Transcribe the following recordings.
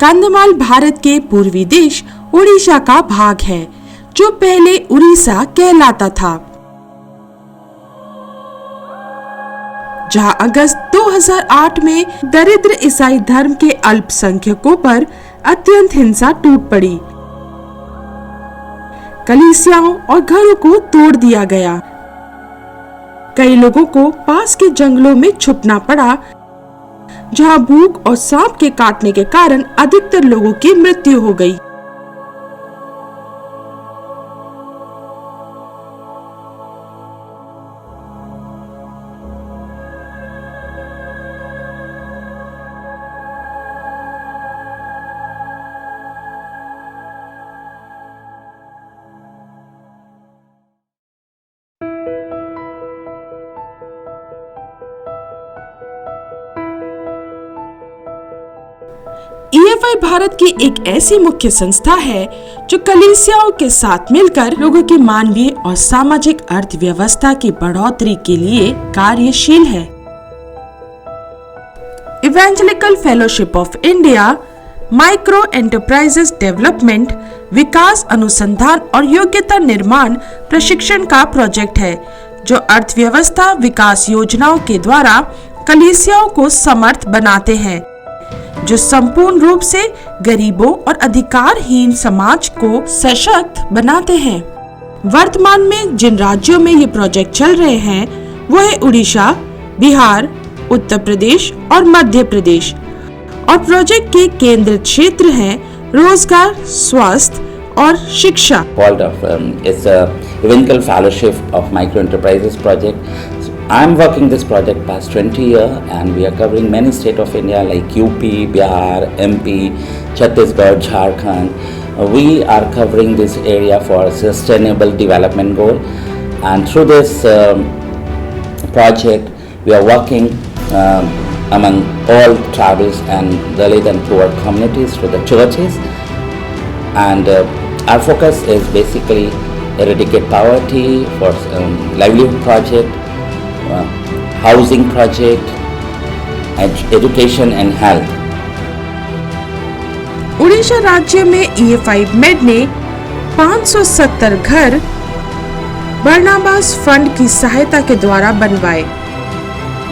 कंधमाल भारत के पूर्वी देश उड़ीसा का भाग है, जो पहले उड़ीसा कहलाता था, जहां अगस्त 2008 में दरिद्र ईसाई धर्म के अल्पसंख्यकों पर अत्यंत हिंसा टूट पड़ी। कलीसियाओं और घरों को तोड़ दिया गया। कई लोगों को पास के जंगलों में छुपना पड़ा, जहां भूख और सांप के काटने के कारण अधिकतर लोगों की मृत्यु हो गई। EFI भारत की एक ऐसी मुख्य संस्था है जो कलीसियाओं के साथ मिलकर लोगों की मानवीय और सामाजिक अर्थव्यवस्था की बढ़ोतरी के लिए कार्यशील है। Evangelical fellowship of India micro enterprises development विकास अनुसंधान और योग्यता निर्माण प्रशिक्षण का प्रोजेक्ट है, जो अर्थव्यवस्था विकास योजनाओं के द्वारा कलीसियाओं को समर्थ बनाते हैं, जो संपूर्ण रूप से गरीबों और अधिकारहीन समाज को सशक्त बनाते हैं। वर्तमान में जिन राज्यों में ये प्रोजेक्ट चल रहे हैं वो है उड़ीसा, बिहार, उत्तर प्रदेश और मध्य प्रदेश, और प्रोजेक्ट के केंद्र क्षेत्र हैं रोजगार, स्वास्थ्य और शिक्षा। It's a Evangelical Fellowship of Micro Enterprises project. I'm working this project past 20 years, and we are covering many states of India like UP, Bihar, MP, Chhattisgarh, Jharkhand. We are covering this area for sustainable development goal, and through this project we are working among all tribals and Dalit and poor communities through the churches, and our focus is basically eradicate poverty for livelihood project, housing project, education and health. Orissa राज्य में EFI made ने 570 घर Barnabas fund की सहायता के द्वारा बनवाए।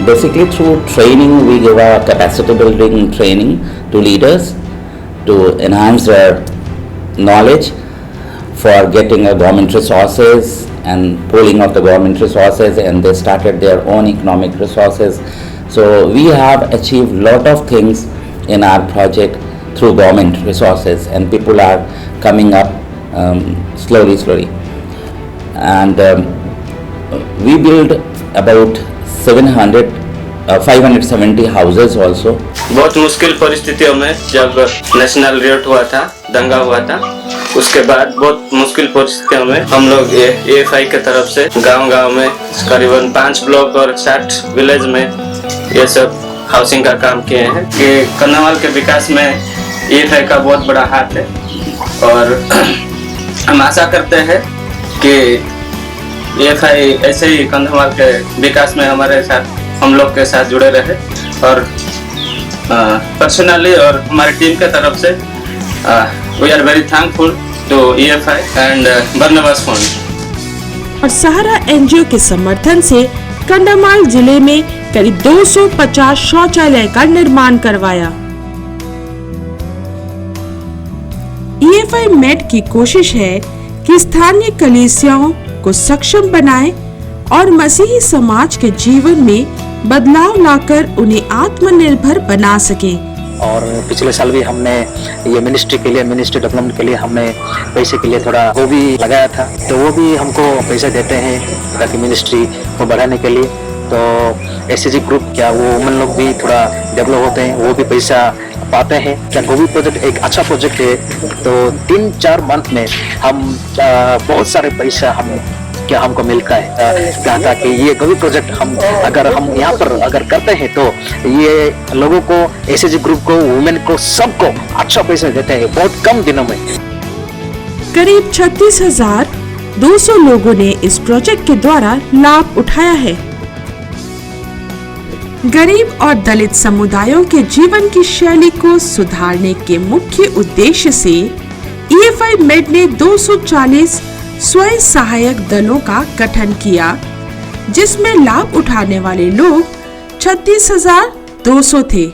Basically through training we give a capacity building training to leaders to enhance their knowledge for getting a government resources and pooling of the government resources, and they started their own economic resources. So we have achieved lot of things in our project through government resources, and people are coming up slowly, and we build about 570 houses also. बहुत मुश्किल परिस्थितियों में जब national revolt हुआ था, दंगा हुआ था, उसके बाद बहुत मुश्किल परिस्थितियों में हम लोग EFI के तरफ से गांव-गांव में करीबन 5 ब्लॉक और 60 विलेज में ये सब हाउसिंग का काम किए हैं। कि कंधमाल के विकास में EFI का बहुत बड़ा हाथ है, और हम आशा करते हैं कि EFI ऐसे ही कंधमाल के विकास में हमारे साथ, हम लोग के साथ जुड़े रहे, और पर्सनली और हमारी टीम के तरफ से we are very thankful to EFI and Barnabas fund. और सहारा NGO के समर्थन से कंधमाल जिले में करीब 250 शौचालय का निर्माण करवाया। EFI मेड की कोशिश है कि स्थानीय कलीसियाओं को सक्षम बनाए और मसीही समाज के जीवन में बदलाव लाकर उन्हें आत्मनिर्भर बना सके। और पिछले साल भी हमने ये मिनिस्ट्री डेवलपमेंट के लिए हमने पैसे के लिए थोड़ा वो भी लगाया था, तो वो भी हमको पैसे देते हैं ताकि मिनिस्ट्री को बढ़ाने के लिए। तो SCG ग्रुप क्या वो वुमेन लोग भी थोड़ा डेवलप होते हैं, वो भी पैसा पाते हैं। क्या गोभी प्रोजेक्ट एक अच्छा प्रोजेक्ट है, तो 3-4 मंथ में हम बहुत सारे पैसा हमको मिलता है। कहा कि ये गोभी प्रोजेक्ट अगर हम यहाँ पर अगर करते हैं तो ये लोगों को, SCG ग्रुप को, वुमेन को, सबको अच्छा पैसा देते हैं बहुत कम दिनों में। करीब 36,200 लोगों ने इस प्रोजेक्ट के द्वारा लाभ उठाया है। गरीब और दलित समुदायों के जीवन की शैली को सुधारने के मुख्य उद्देश्य से EFI मेड ने 240 स्वयं सहायक दलों का गठन किया, जिसमें लाभ उठाने वाले लोग 36,200 थे।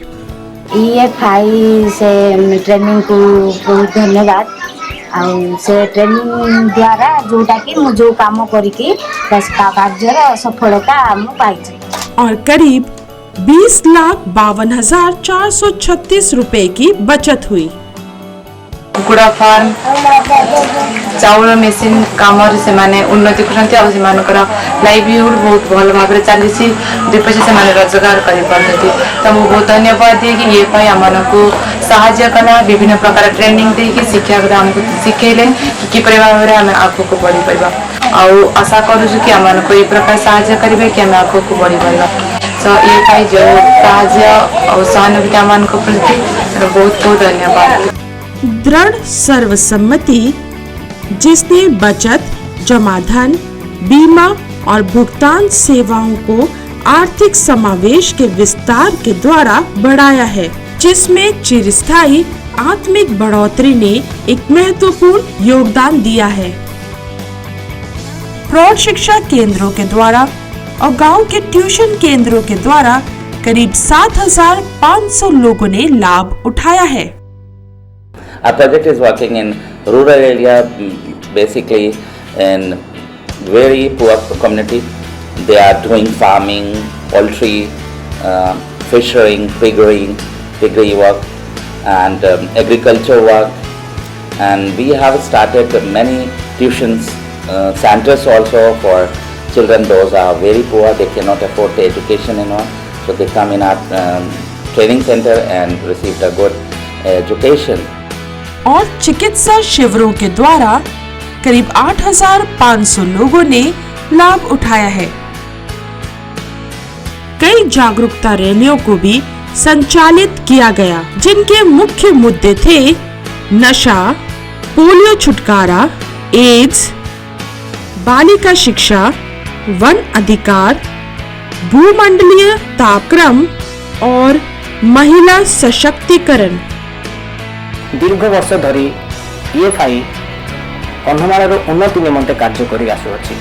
EFI से ट्रेनिंग को बहुत धन्यवाद। से ट्रेनिंग द्वारा जोटा कि मु जो काम करिके कार्यर सफलता मु पाइछि और करीब 20,52,436 रुपए की बचत हुई। कुकुड़ा फार्म चाउल मेसिन काम से माने उन्नति करते आ से मानकर लाइवलीहुड बहुत भल भाव चली दुई पैसा से माने रोजगार कर पारती। तो मुझे बहुत धन्यवाद दिए कि EFI आम को साहाय्य कला विभिन्न प्रकार ट्रेनिंग देकी शिक्षा आमको शिखेले कि किपरि भाव में आम आग को बढ़ी पार। आशा करूँ कि आम को ये प्रकार साहाय्य करेंगे कि आम आग को बढ़ी पार। तो EFI जो साहाय्य और सहानुभूति आम प्रति बहुत बहुत धन्यवाद। दृढ़ सर्वसम्मति जिसने बचत, जमा धन, बीमा और भुगतान सेवाओं को आर्थिक समावेश के विस्तार के द्वारा बढ़ाया है, जिसमें चिरस्थायी आत्मिक बढ़ोतरी ने एक महत्वपूर्ण योगदान दिया है। प्रौढ़ शिक्षा केंद्रों के द्वारा और गांव के ट्यूशन केंद्रों के द्वारा करीब 7,500 लोगों ने लाभ उठाया है। Our project is working in rural area, basically in very poor community. They are doing farming, poultry, fishing, piggery work, and agriculture work. And we have started many tuitions centers also for children. Those are very poor; they cannot afford the education and all. So they come in our training center and receive a good education. और चिकित्सा शिविरों के द्वारा करीब 8,500 लोगों ने लाभ उठाया है। कई जागरूकता रैलियों को भी संचालित किया गया, जिनके मुख्य मुद्दे थे नशा, पोलियो छुटकारा, एड्स, बालिका शिक्षा, वन अधिकार, भूमंडलीय तापक्रम और महिला सशक्तिकरण। दीर्घ वर्ष धरी EFI कंधमाल उन्नति निमंते कार्य करि आसुअछि।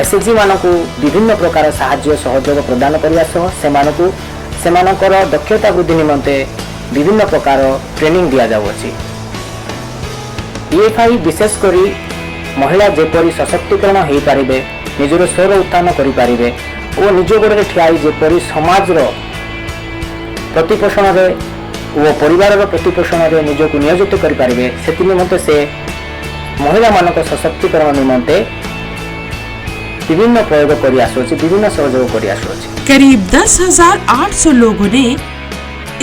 SHG मानकु विभिन्न प्रकार साहाय्य सहयोग प्रदान करिया सह सेमानकर दक्षता वृद्धि निमंते विभिन्न प्रकार ट्रेनिंग दिया जाउछि। EFI विशेष करी महिला जेपरी सशक्तिकरण हो पारिबे, निजर स्वर उत्थान करि पारिबे और निज गोड़े ठियाई जेपरी समाज रो प्रतिपोषण रे वो परिवार प्रतिपोषण में निजक नियोजित करें से निमंते से महिला मानक सशक्तिकरण निमंते विभिन्न प्रयोग कर विभिन्न सहयोग कर। करीब 10,800 लोगों ने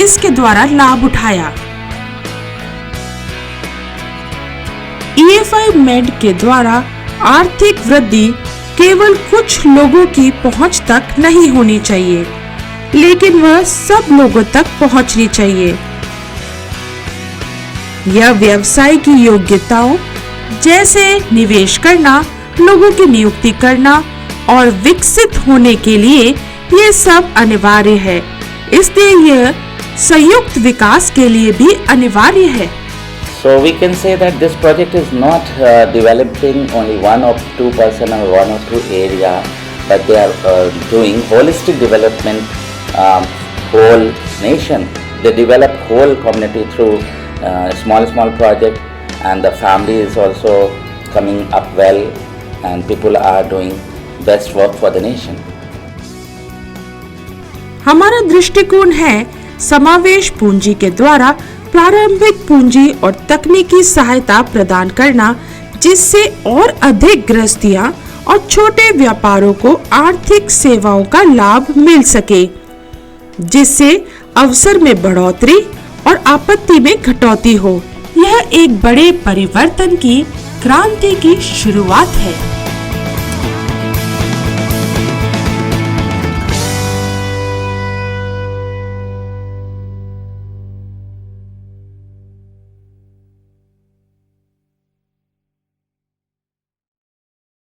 इसके द्वारा लाभ उठाया। EFI मेड के द्वारा आर्थिक वृद्धि केवल कुछ लोगों की पहुंच तक नहीं होनी चाहिए, लेकिन वह सब लोगों तक पहुंचनी चाहिए। यह व्यवसाय की योग्यताओं जैसे निवेश करना, लोगों की नियुक्ति करना और विकसित होने के लिए ये सब अनिवार्य है। इसलिए यह संयुक्त विकास के लिए भी अनिवार्य है। So we can say that this project is not developing only one or two person or one or two area, but they are doing holistic development. Whole nation, they develop whole community through small project, and the family is also coming up well, and people are doing best work for the nation. हमारा दृष्टिकोण है समावेश पूंजी के द्वारा प्रारंभिक पूंजी और तकनीकी सहायता प्रदान करना, जिससे और अधिक गृहस्थियां और छोटे व्यापारों को आर्थिक सेवाओं का लाभ मिल सके, जिससे अवसर में बढ़ोतरी और आपत्ति में कटौती हो। यह एक बड़े परिवर्तन की क्रांति की शुरुआत है।